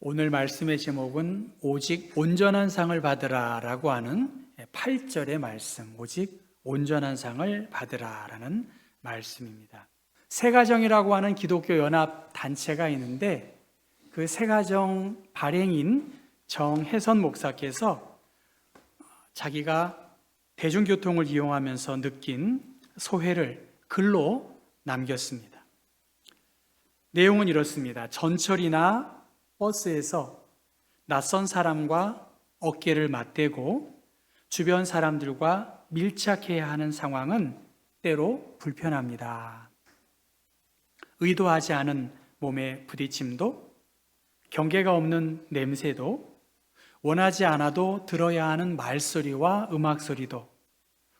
오늘 말씀의 제목은 오직 온전한 상을 받으라 라고 하는 8절의 말씀, 오직 온전한 상을 받으라 라는 말씀입니다. 새가정이라고 하는 기독교 연합 단체가 있는데 그 새가정 발행인 정혜선 목사께서 자기가 대중교통을 이용하면서 느낀 소회를 글로 남겼습니다. 내용은 이렇습니다. 전철이나 버스에서 낯선 사람과 어깨를 맞대고 주변 사람들과 밀착해야 하는 상황은 때로 불편합니다. 의도하지 않은 몸의 부딪힘도, 경계가 없는 냄새도, 원하지 않아도 들어야 하는 말소리와 음악 소리도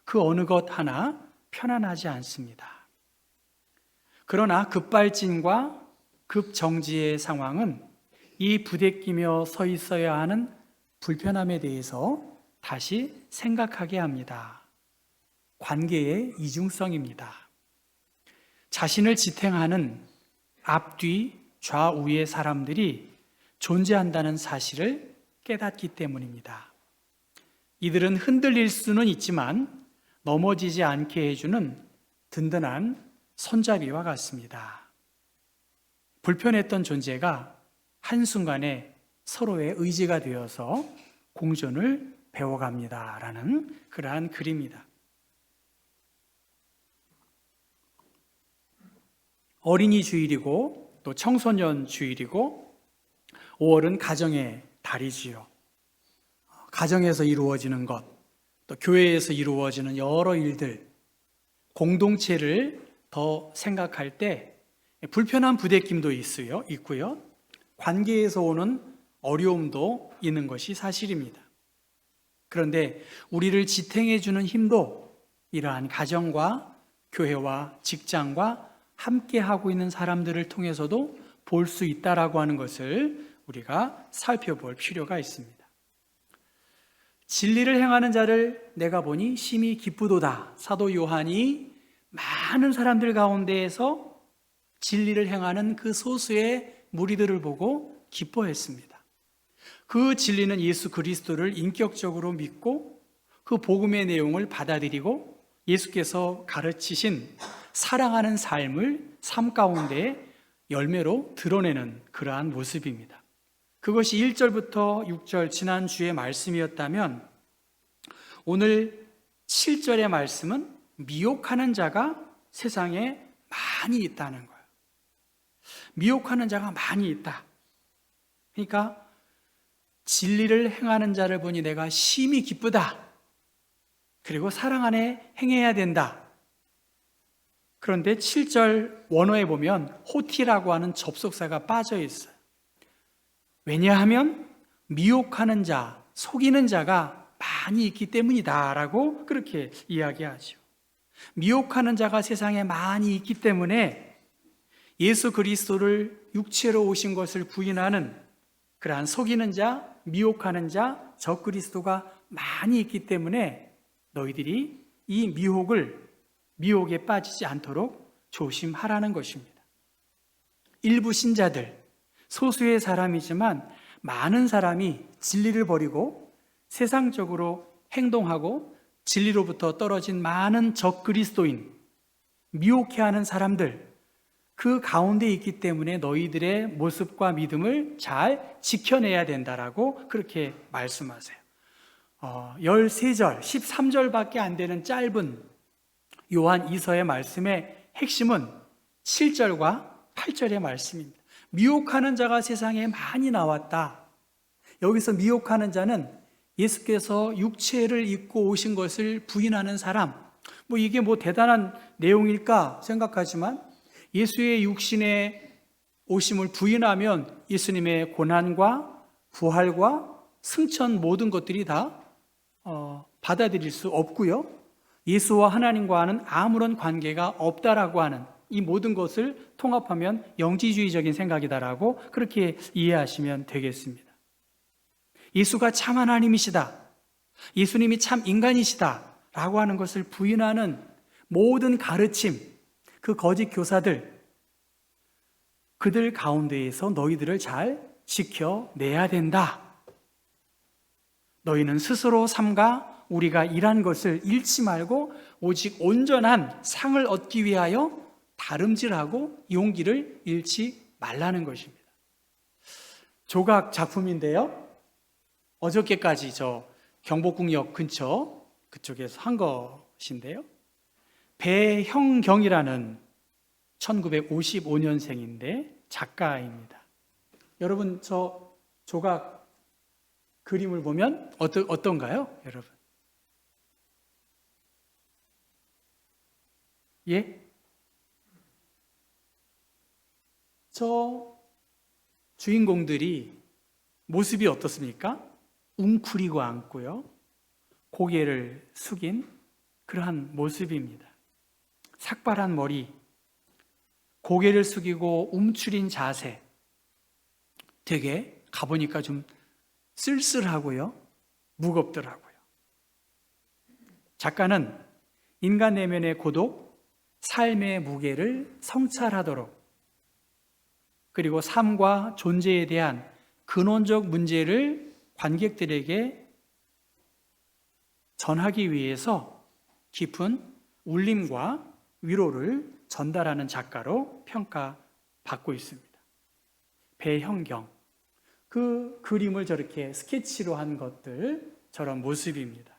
그 어느 것 하나 편안하지 않습니다. 그러나 급발진과 급정지의 상황은 이 부대끼며 서 있어야 하는 불편함에 대해서 다시 생각하게 합니다. 관계의 이중성입니다. 자신을 지탱하는 앞뒤 좌우의 사람들이 존재한다는 사실을 깨닫기 때문입니다. 이들은 흔들릴 수는 있지만 넘어지지 않게 해주는 든든한 손잡이와 같습니다. 불편했던 존재가 한순간에 서로의 의지가 되어서 공존을 배워갑니다 라는 그러한 글입니다. 어린이 주일이고 또 청소년 주일이고 5월은 가정의 달이지요. 가정에서 이루어지는 것, 또 교회에서 이루어지는 여러 일들, 공동체를 더 생각할 때 불편한 부대낌도 있고요. 관계에서 오는 어려움도 있는 것이 사실입니다. 그런데 우리를 지탱해주는 힘도 이러한 가정과 교회와 직장과 함께하고 있는 사람들을 통해서도 볼 수 있다라고 하는 것을 우리가 살펴볼 필요가 있습니다. 진리를 행하는 자를 내가 보니 심히 기쁘도다. 사도 요한이 많은 사람들 가운데에서 진리를 행하는 그 소수의 무리들을 보고 기뻐했습니다. 그 진리는 예수 그리스도를 인격적으로 믿고 그 복음의 내용을 받아들이고 예수께서 가르치신 사랑하는 삶 가운데 열매로 드러내는 그러한 모습입니다. 그것이 1절부터 6절 지난주의 말씀이었다면 오늘 7절의 말씀은 미혹하는 자가 세상에 많이 있다는 거예요. 미혹하는 자가 많이 있다. 그러니까 진리를 행하는 자를 보니 내가 심히 기쁘다. 그리고 사랑 안에 행해야 된다. 그런데 7절 원어에 보면 호티라고 하는 접속사가 빠져 있어요. 왜냐하면 미혹하는 자, 속이는 자가 많이 있기 때문이다 라고 그렇게 이야기하죠. 미혹하는 자가 세상에 많이 있기 때문에 예수 그리스도를 육체로 오신 것을 부인하는 그러한 속이는 자, 미혹하는 자, 적그리스도가 많이 있기 때문에 너희들이 이 미혹에 빠지지 않도록 조심하라는 것입니다. 일부 신자들, 소수의 사람이지만 많은 사람이 진리를 버리고 세상적으로 행동하고 진리로부터 떨어진 많은 적그리스도인, 미혹해하는 사람들, 그 가운데 있기 때문에 너희들의 모습과 믿음을 잘 지켜내야 된다라고 그렇게 말씀하세요. 13절, 13절밖에 안 되는 짧은 요한 2서의 말씀의 핵심은 7절과 8절의 말씀입니다. 미혹하는 자가 세상에 많이 나왔다. 여기서 미혹하는 자는 예수께서 육체를 입고 오신 것을 부인하는 사람, 이게 대단한 내용일까 생각하지만 예수의 육신의 오심을 부인하면 예수님의 고난과 부활과 승천 모든 것들이 다 받아들일 수 없고요. 예수와 하나님과는 아무런 관계가 없다라고 하는 이 모든 것을 통합하면 영지주의적인 생각이다라고 그렇게 이해하시면 되겠습니다. 예수가 참 하나님이시다. 예수님이 참 인간이시다. 라고 하는 것을 부인하는 모든 가르침, 그 거짓 교사들, 그들 가운데에서 너희들을 잘 지켜내야 된다. 너희는 스스로 삼가 우리가 일한 것을 잃지 말고 오직 온전한 상을 얻기 위하여 다름질하고 용기를 잃지 말라는 것입니다. 조각 작품인데요. 어저께까지 저 경복궁역 근처 그쪽에서 한 것인데요. 배형경이라는 1955년생인데 작가입니다. 여러분 저 조각 그림을 보면 어떤가요? 여러분? 예? 저 주인공들이 모습이 어떻습니까? 웅크리고 앉고요. 고개를 숙인 그러한 모습입니다. 삭발한 머리, 고개를 숙이고 움츠린 자세, 되게 가보니까 좀 쓸쓸하고요, 무겁더라고요. 작가는 인간 내면의 고독, 삶의 무게를 성찰하도록, 그리고 삶과 존재에 대한 근원적 문제를 관객들에게 전하기 위해서 깊은 울림과 위로를 전달하는 작가로 평가받고 있습니다. 배형경, 그 그림을 저렇게 스케치로 한 것들, 저런 모습입니다.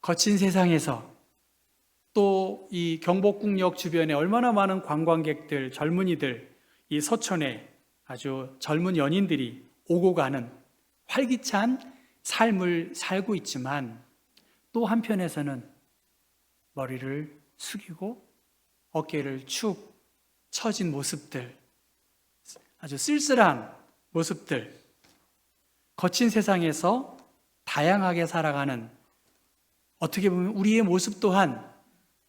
거친 세상에서 또 이 경복궁역 주변에 얼마나 많은 관광객들, 젊은이들, 이 서촌에 아주 젊은 연인들이 오고 가는 활기찬 삶을 살고 있지만, 또 한편에서는 머리를 숙이고 어깨를 축 처진 모습들, 아주 쓸쓸한 모습들, 거친 세상에서 다양하게 살아가는, 어떻게 보면 우리의 모습 또한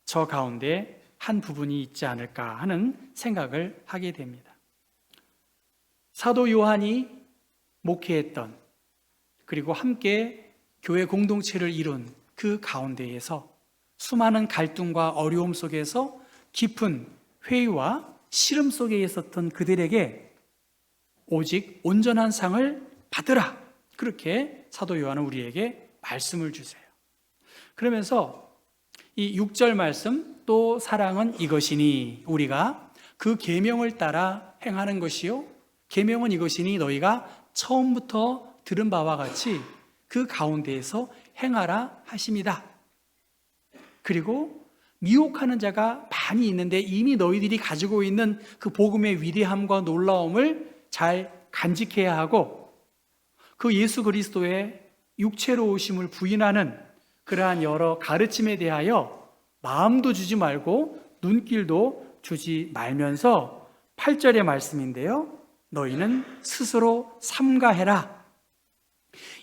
저 가운데 한 부분이 있지 않을까 하는 생각을 하게 됩니다. 사도 요한이 목회했던, 그리고 함께 교회 공동체를 이룬 그 가운데에서 수많은 갈등과 어려움 속에서 깊은 회의와 시름 속에 있었던 그들에게 오직 온전한 상을 받으라, 그렇게 사도 요한은 우리에게 말씀을 주세요. 그러면서 이 6절 말씀, 또 사랑은 이것이니 우리가 그 계명을 따라 행하는 것이요, 계명은 이것이니 너희가 처음부터 들은 바와 같이 그 가운데에서 행하라 하심이다. 그리고 미혹하는 자가 많이 있는데 이미 너희들이 가지고 있는 그 복음의 위대함과 놀라움을 잘 간직해야 하고, 그 예수 그리스도의 육체로 오심을 부인하는 그러한 여러 가르침에 대하여 마음도 주지 말고 눈길도 주지 말면서 8절의 말씀인데요, 너희는 스스로 삼가해라.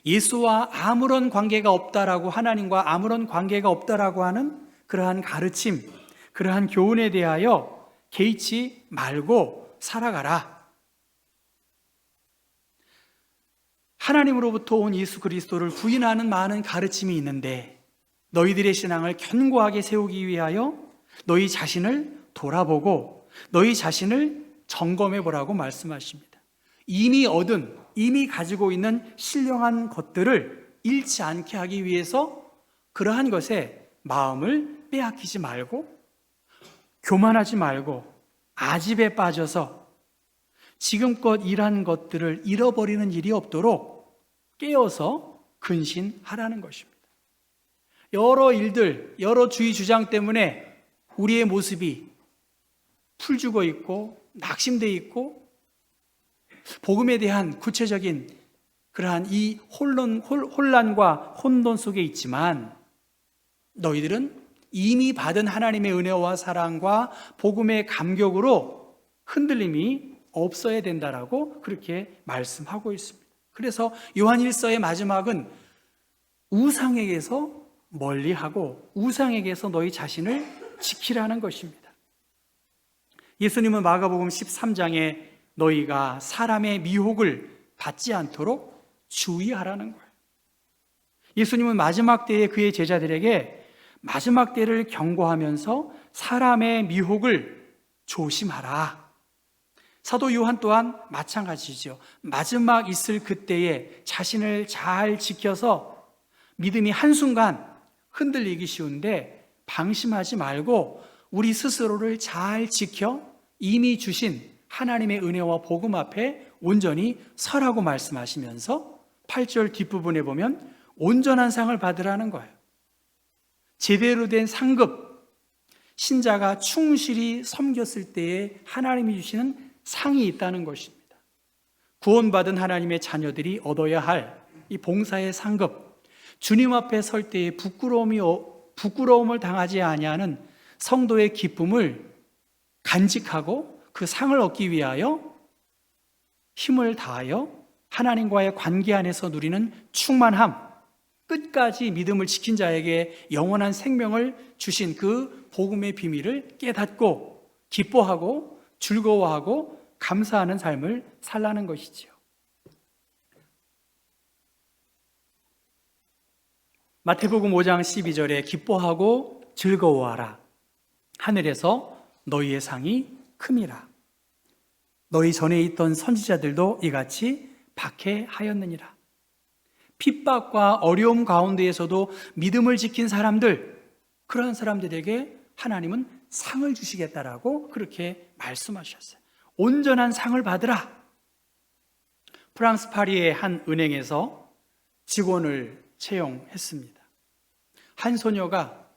예수와 아무런 관계가 없다라고, 하나님과 아무런 관계가 없다라고 하는 그러한 가르침, 그러한 교훈에 대하여 개의치 말고 살아가라. 하나님으로부터 온 예수 그리스도를 부인하는 많은 가르침이 있는데, 너희들의 신앙을 견고하게 세우기 위하여 너희 자신을 돌아보고 너희 자신을 점검해 보라고 말씀하십니다. 이미 얻은, 이미 가지고 있는 신령한 것들을 잃지 않게 하기 위해서 그러한 것에 마음을 빼앗기지 말고, 교만하지 말고, 아집에 빠져서 지금껏 일한 것들을 잃어버리는 일이 없도록 깨어서 근신하라는 것입니다. 여러 일들, 여러 주의 주장 때문에 우리의 모습이 풀죽어 있고 낙심되어 있고 복음에 대한 구체적인 그러한 이 혼란과 혼돈 속에 있지만, 너희들은 이미 받은 하나님의 은혜와 사랑과 복음의 감격으로 흔들림이 없어야 된다라고 그렇게 말씀하고 있습니다. 그래서 요한 1서의 마지막은 우상에게서 멀리하고 우상에게서 너희 자신을 지키라는 것입니다. 예수님은 마가복음 13장에 너희가 사람의 미혹을 받지 않도록 주의하라는 거예요. 예수님은 마지막 때에 그의 제자들에게 마지막 때를 경고하면서 사람의 미혹을 조심하라, 사도 요한 또한 마찬가지죠. 마지막 있을 그때에 자신을 잘 지켜서 믿음이 한순간 흔들리기 쉬운데 방심하지 말고 우리 스스로를 잘 지켜 이미 주신 하나님의 은혜와 복음 앞에 온전히 서라고 말씀하시면서 8절 뒷부분에 보면 온전한 상을 받으라는 거예요. 제대로 된 상급, 신자가 충실히 섬겼을 때에 하나님이 주시는 상이 있다는 것입니다. 구원받은 하나님의 자녀들이 얻어야 할 이 봉사의 상급, 주님 앞에 설 때에 부끄러움을 당하지 아니하는 성도의 기쁨을 간직하고 그 상을 얻기 위하여 힘을 다하여 하나님과의 관계 안에서 누리는 충만함, 끝까지 믿음을 지킨 자에게 영원한 생명을 주신 그 복음의 비밀을 깨닫고 기뻐하고 즐거워하고 감사하는 삶을 살라는 것이지요. 마태복음 5장 12절에 기뻐하고 즐거워하라. 하늘에서 너희의 상이 큼이라. 너희 전에 있던 선지자들도 이같이 박해하였느니라. 핍박과 어려움 가운데에서도 믿음을 지킨 사람들, 그러한 사람들에게 하나님은 상을 주시겠다라고 그렇게 말씀하셨어요. 온전한 상을 받으라. 프랑스 파리의 한 은행에서 직원을 채용했습니다. 한 소녀가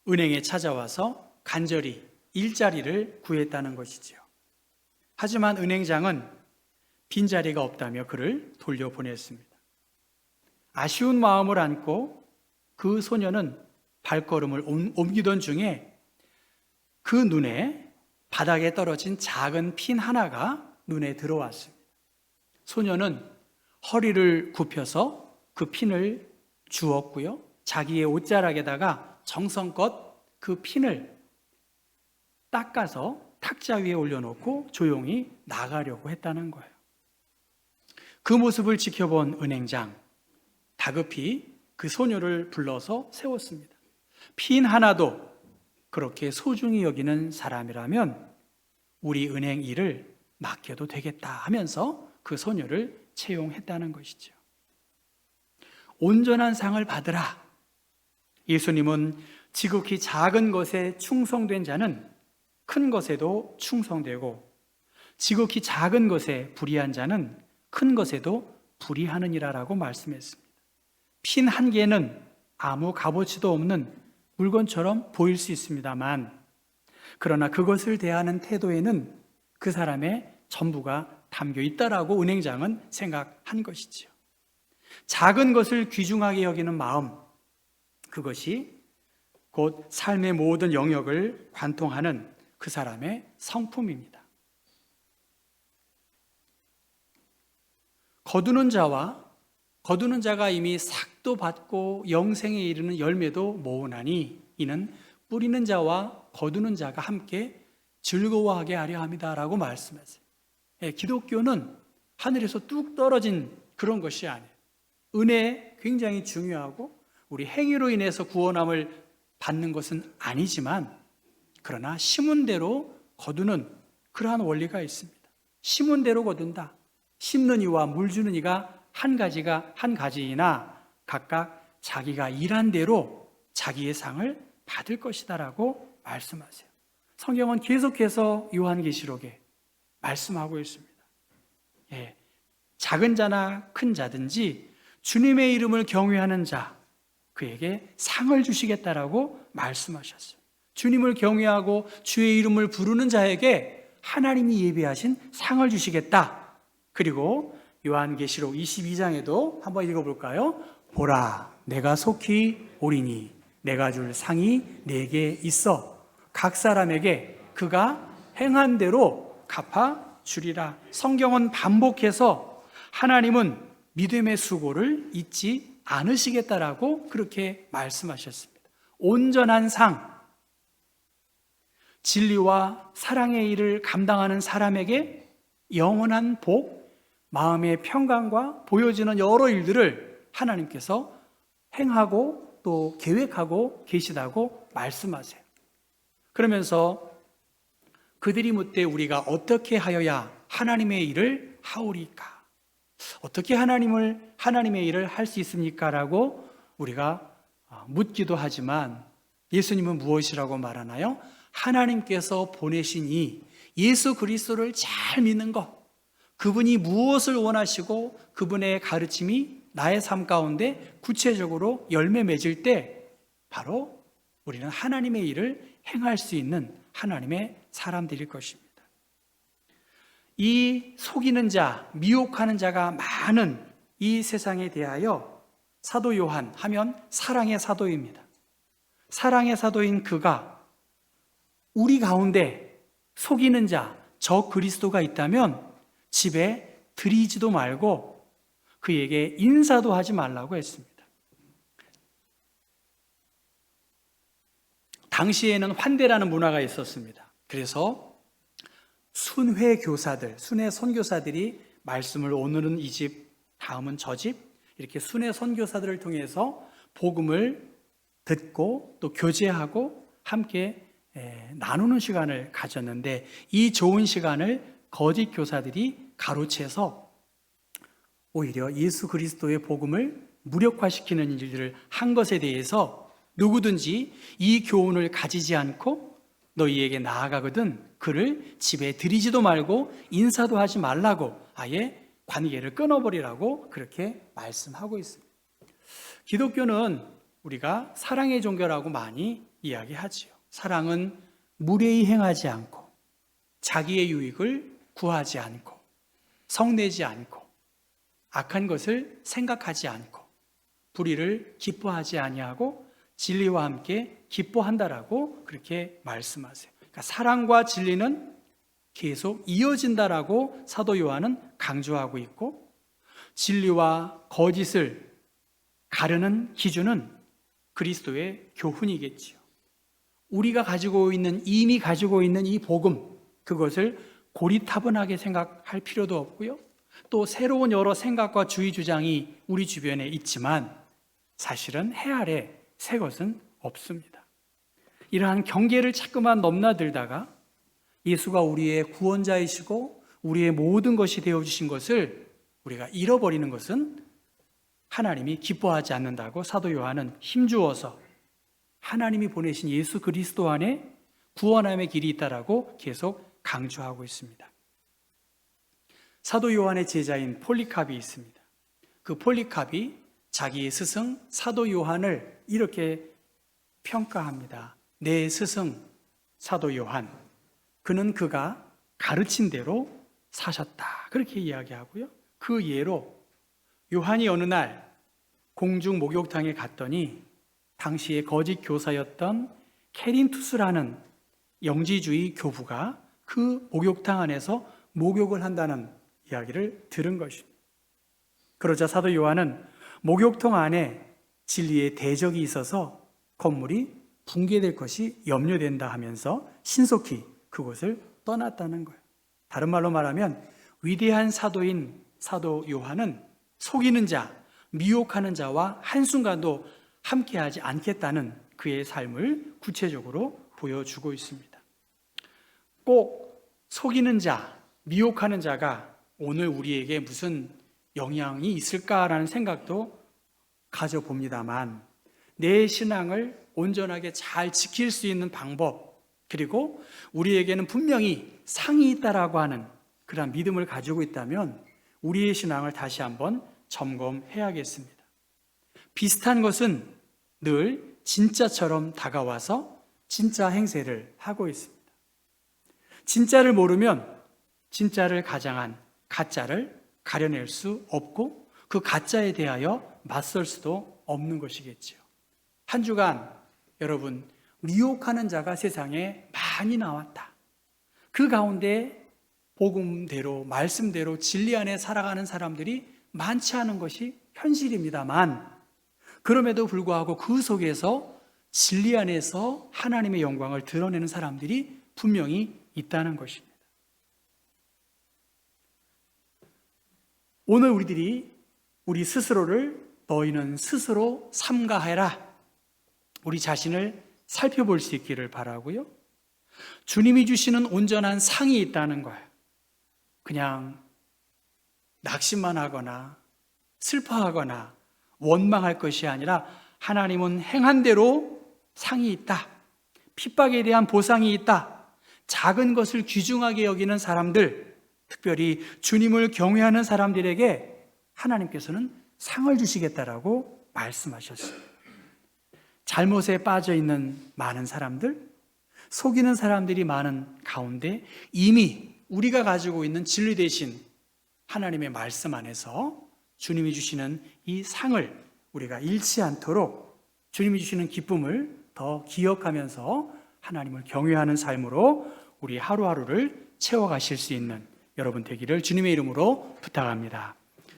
은행에 찾아와서 간절히 일자리를 구했다는 것이지요. 하지만 은행장은 빈자리가 없다며 그를 돌려보냈습니다. 아쉬운 마음을 안고 그 소녀는 발걸음을 옮기던 중에 그 눈에 바닥에 떨어진 작은 핀 하나가 눈에 들어왔습니다. 소녀는 허리를 굽혀서 그 핀을 주었고요. 자기의 옷자락에다가 정성껏 그 핀을 닦아서 탁자 위에 올려놓고 조용히 나가려고 했다는 거예요. 그 모습을 지켜본 은행장, 다급히 그 소녀를 불러서 세웠습니다. 핀 하나도 그렇게 소중히 여기는 사람이라면 우리 은행 일을 맡겨도 되겠다 하면서 그 소녀를 채용했다는 것이죠. 온전한 상을 받으라. 예수님은 지극히 작은 것에 충성된 자는 큰 것에도 충성되고 지극히 작은 것에 불의한 자는 큰 것에도 불의하느니라라고 말씀했습니다. 핀 한 개는 아무 값어치도 없는 물건처럼 보일 수 있습니다만 그러나 그것을 대하는 태도에는 그 사람의 전부가 담겨 있다라고 은행장은 생각한 것이지요. 작은 것을 귀중하게 여기는 마음, 그것이 곧 삶의 모든 영역을 관통하는 그 사람의 성품입니다. 거두는 자가 이미 삭도 받고 영생에 이르는 열매도 모으나니 이는 뿌리는 자와 거두는 자가 함께 즐거워하게 하려 합니다라고 말씀하세요. 기독교는 하늘에서 뚝 떨어진 그런 것이 아니에요. 은혜 굉장히 중요하고 우리 행위로 인해서 구원함을 받는 것은 아니지만 그러나 심은 대로 거두는 그러한 원리가 있습니다. 심은 대로 거둔다. 심는 이와 물 주는 이가 한 가지이나 각각 자기가 일한 대로 자기의 상을 받을 것이다라고 말씀하세요. 성경은 계속해서 요한계시록에 말씀하고 있습니다. 작은 자나 큰 자든지 주님의 이름을 경외하는 자, 그에게 상을 주시겠다라고 말씀하셨어요. 주님을 경외하고 주의 이름을 부르는 자에게 하나님이 예비하신 상을 주시겠다. 그리고 요한계시록 22장에도 한번 읽어볼까요? 보라, 내가 속히 오리니 내가 줄 상이 내게 있어 각 사람에게 그가 행한 대로 갚아 주리라. 성경은 반복해서 하나님은 믿음의 수고를 잊지 않으시겠다라고 그렇게 말씀하셨습니다. 온전한 상, 진리와 사랑의 일을 감당하는 사람에게 영원한 복, 마음의 평강과 보여지는 여러 일들을 하나님께서 행하고 또 계획하고 계시다고 말씀하세요. 그러면서 그들이 묻되 우리가 어떻게 하여야 하나님의 일을 하오리까? 어떻게 하나님의 일을 할 수 있습니까? 라고 우리가 묻기도 하지만 예수님은 무엇이라고 말하나요? 하나님께서 보내신 이 예수 그리스도를 잘 믿는 것, 그분이 무엇을 원하시고 그분의 가르침이 나의 삶 가운데 구체적으로 열매 맺을 때 바로 우리는 하나님의 일을 행할 수 있는 하나님의 사람들일 것입니다. 이 속이는 자, 미혹하는 자가 많은 이 세상에 대하여 사도 요한 하면 사랑의 사도입니다. 사랑의 사도인 그가 우리 가운데 속이는 자, 저 그리스도가 있다면 집에 들이지도 말고 그에게 인사도 하지 말라고 했습니다. 당시에는 환대라는 문화가 있었습니다. 그래서 순회 교사들, 순회 선교사들이 말씀을 오늘은 이 집, 다음은 저 집, 이렇게 순회 선교사들을 통해서 복음을 듣고 또 교제하고 함께 나누는 시간을 가졌는데 이 좋은 시간을 거짓 교사들이 가로채서 오히려 예수 그리스도의 복음을 무력화시키는 일들을 한 것에 대해서 누구든지 이 교훈을 가지지 않고 너희에게 나아가거든 그를 집에 들이지도 말고 인사도 하지 말라고 아예 관계를 끊어버리라고 그렇게 말씀하고 있습니다. 기독교는 우리가 사랑의 종교라고 많이 이야기하지요. 사랑은 무례히 행하지 않고 자기의 유익을 구하지 않고 성내지 않고 악한 것을 생각하지 않고 불의를 기뻐하지 아니하고 진리와 함께 기뻐한다라고 그렇게 말씀하세요. 그러니까 사랑과 진리는 계속 이어진다라고 사도 요한은 강조하고 있고 진리와 거짓을 가르는 기준은 그리스도의 교훈이겠지요. 우리가 이미 가지고 있는 이 복음, 그것을 고리타분하게 생각할 필요도 없고요. 또 새로운 여러 생각과 주의 주장이 우리 주변에 있지만 사실은 해 아래 새 것은 없습니다. 이러한 경계를 자꾸만 넘나들다가 예수가 우리의 구원자이시고 우리의 모든 것이 되어주신 것을 우리가 잃어버리는 것은 하나님이 기뻐하지 않는다고 사도 요한은 힘주어서 하나님이 보내신 예수 그리스도 안에 구원함의 길이 있다라고 계속 강조하고 있습니다. 사도 요한의 제자인 폴리캅이 있습니다. 그 폴리캅이 자기의 스승 사도 요한을 이렇게 평가합니다. 내 스승 사도 요한, 그는 그가 가르친 대로 사셨다. 그렇게 이야기하고요. 그 예로 요한이 어느 날 공중 목욕탕에 갔더니 당시에 거짓 교사였던 캐린투스라는 영지주의 교부가 그 목욕탕 안에서 목욕을 한다는 이야기를 들은 것입니다. 그러자 사도 요한은 목욕탕 안에 진리의 대적이 있어서 건물이 붕괴될 것이 염려된다 하면서 신속히 그곳을 떠났다는 거예요. 다른 말로 말하면 위대한 사도인 사도 요한은 속이는 자, 미혹하는 자와 한순간도 함께하지 않겠다는 그의 삶을 구체적으로 보여주고 있습니다. 꼭 속이는 자, 미혹하는 자가 오늘 우리에게 무슨 영향이 있을까라는 생각도 가져봅니다만 내 신앙을 온전하게 잘 지킬 수 있는 방법, 그리고 우리에게는 분명히 상이 있다라고 하는 그런 믿음을 가지고 있다면 우리의 신앙을 다시 한번 점검해야겠습니다. 비슷한 것은 늘 진짜처럼 다가와서 진짜 행세를 하고 있습니다. 진짜를 모르면 진짜를 가장한 가짜를 가려낼 수 없고 그 가짜에 대하여 맞설 수도 없는 것이겠지요. 한 주간 여러분, 미혹하는 자가 세상에 많이 나왔다. 그 가운데 복음대로, 말씀대로 진리 안에 살아가는 사람들이 많지 않은 것이 현실입니다만 그럼에도 불구하고 그 속에서 진리 안에서 하나님의 영광을 드러내는 사람들이 분명히 있다는 것입니다. 오늘 우리 스스로를 너희는 스스로 삼가해라. 우리 자신을 살펴볼 수 있기를 바라고요. 주님이 주시는 온전한 상이 있다는 거예요. 그냥 낙심만 하거나 슬퍼하거나 원망할 것이 아니라 하나님은 행한 대로 상이 있다. 핍박에 대한 보상이 있다. 작은 것을 귀중하게 여기는 사람들, 특별히 주님을 경외하는 사람들에게 하나님께서는 상을 주시겠다라고 말씀하셨어요. 잘못에 빠져 있는 많은 사람들, 속이는 사람들이 많은 가운데 이미 우리가 가지고 있는 진리 대신 하나님의 말씀 안에서 주님이 주시는 이 상을 우리가 잃지 않도록 주님이 주시는 기쁨을 더 기억하면서 하나님을 경외하는 삶으로 우리 하루하루를 채워가실 수 있는 여러분 되기를 주님의 이름으로 부탁합니다.